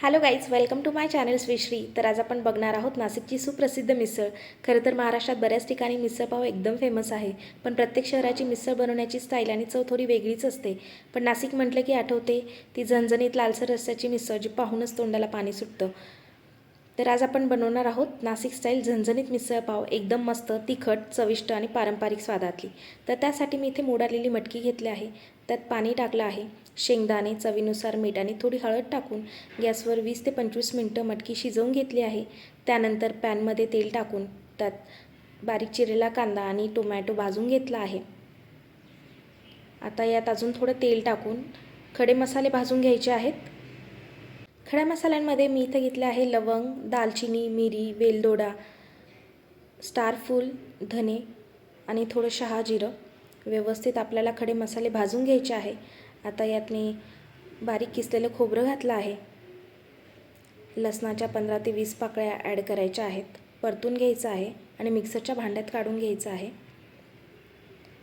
Hello guys, welcome to my channel Shrishri. तर आज आपण बघणार आहोत नाशिकची सुप्रसिद्ध मिसळ। खरं तर महाराष्ट्रात बऱ्याच ठिकाणी मिसळपाव एकदम फेमस आहे, पण प्रत्येक शहराची मिसळ बनवण्याची स्टाईल आणि चव थोडी वेगळीच असते। पण नाशिक म्हटलं की आठवते ती झणझणीत लालसर रस्स्याची मिसळ, जी पाहूनच तोंडाला पाणी सुटतं। तर आज आपण बनवणार आहोत नाशिक स्टाईल झणझणीत मिसळपाव, एकदम मस्त, तिखट, चविष्ट आणि पारंपरिक स्वादातली। तर त्यासाठी मी इथे मोड आलेली मटकी घेतली आहे, त्यात पाणी टाकलं आहे, शेंगदाणे, चवीनुसार मीठ आणि थोडी हळद टाकून गॅसवर 20 ते 25 मिनटं मटकी शिजवून घेतली आहे। त्यानंतर पॅनमध्ये तेल टाकून त्यात बारीक चिरलेला कांदा आणि टोमॅटो भाजून घेतला आहे। आता यात अजून थोडं तेल टाकून खडे मसाले भाजून घ्यायचे आहेत। खड्या मसाल्यांमध्ये मी इथे घेतले आहे लवंग, दालचिनी, मिरी, वेलदोडा, स्टारफूल, धने आणि थोडं शहाजिरं। व्यवस्थित आपल्याला खडे मसाले भाजून घ्यायचे आहे। आता यात मी बारीक किसलेलं खोबरं घातलं आहे। लसणाच्या 15 ते 20 पाकळ्या ॲड करायच्या आहेत, परतून घ्यायचं आहे आणि मिक्सरच्या भांड्यात काढून घ्यायचं आहे।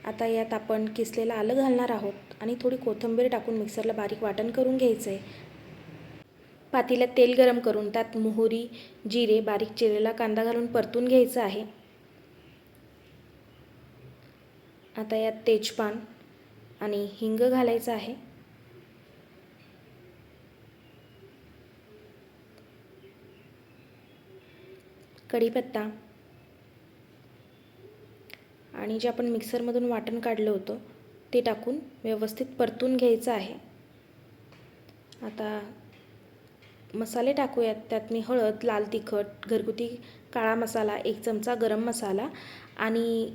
आता यात आपण किसलेलं आलं घालणार आहोत आणि थोडी कोथिंबीर टाकून मिक्सरला बारीक वाटण करून घ्यायचं आहे। पातेल्यात तेल गरम करून त्यात मोहरी, जिरे, बारीक चिरलेला कांदा घालून परतून घ्यायचं आहे। आता यात तेजपान आणि हिंग घालायचं आहे। कढीपत्ता आणि जे आपण मिक्सरमधून वाटण काढलं होतं ते टाकून व्यवस्थित परतून घ्यायचं आहे। आता मसाले टाकूयात। त्यात मी हळद, लाल तिखट, घरगुती काळा मसाला, 1 चमचा गरम मसाला आणि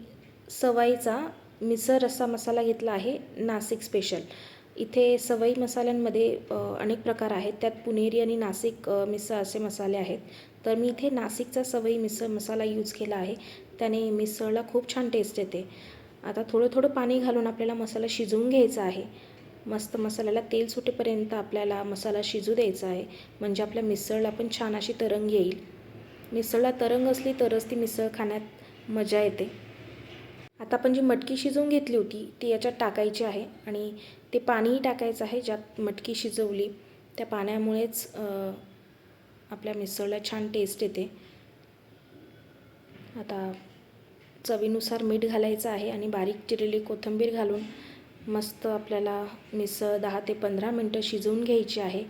सवाईचा मिसळ रस्सा मसाला घेतला आहे, नाशिक स्पेशल। इथे सवई मसाल्यांमध्ये अनेक प्रकार आहेत, त्यात पुणेरी आणि नाशिक मिसळ असे मसाले आहेत। तर मी इथे नाशिकचा सवई मिसळ मसाला यूज केला आहे, त्याने मिसळला खूप छान टेस्ट येते। आता थोडं थोडं पाणी घालून आपल्याला मसाला शिजवून घ्यायचा आहे। मस्त मसाल्याला तेल सुटेपर्यंत आपल्याला मसाला शिजू द्यायचा आहे, म्हणजे आपल्या मिसळला पण छान अशी तरंग येईल। मिसळला तरंग असली तरच ती मिसळ खाण्यात मजा येते। आता आपण जी मटकी शिजवून घेतली होती ती याच्यात टाकायची आहे आणि ते पाणीही टाकायचं आहे ज्यात मटकी शिजवली, त्या पाण्यामुळेच आपल्या मिसळला छान टेस्ट येते। आता चवीनुसार मीठ घालायचं आहे आणि बारीक चिरलेली कोथिंबीर घालून मस्त आपल्याला मिसळ 10 ते 15 मिनटं शिजवून घ्यायची आहे।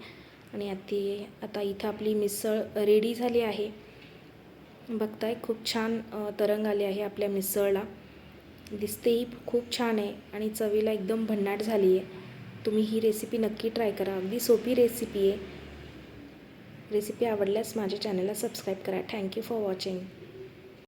आणि आता इथं आपली मिसळ रेडी झाली आहे। बघताय खूप छान तरंग आले आहे आपल्या मिसळला, दिसतेही खूप छान आहे आणि चवीला एकदम भन्नाट झाली आहे। तुम्ही ही रेसिपी नक्की ट्राय करा, अगदी सोपी रेसिपी आहे। रेसिपी आवडल्यास माझ्या चॅनलला सबस्क्राईब करा। Thank you for watching.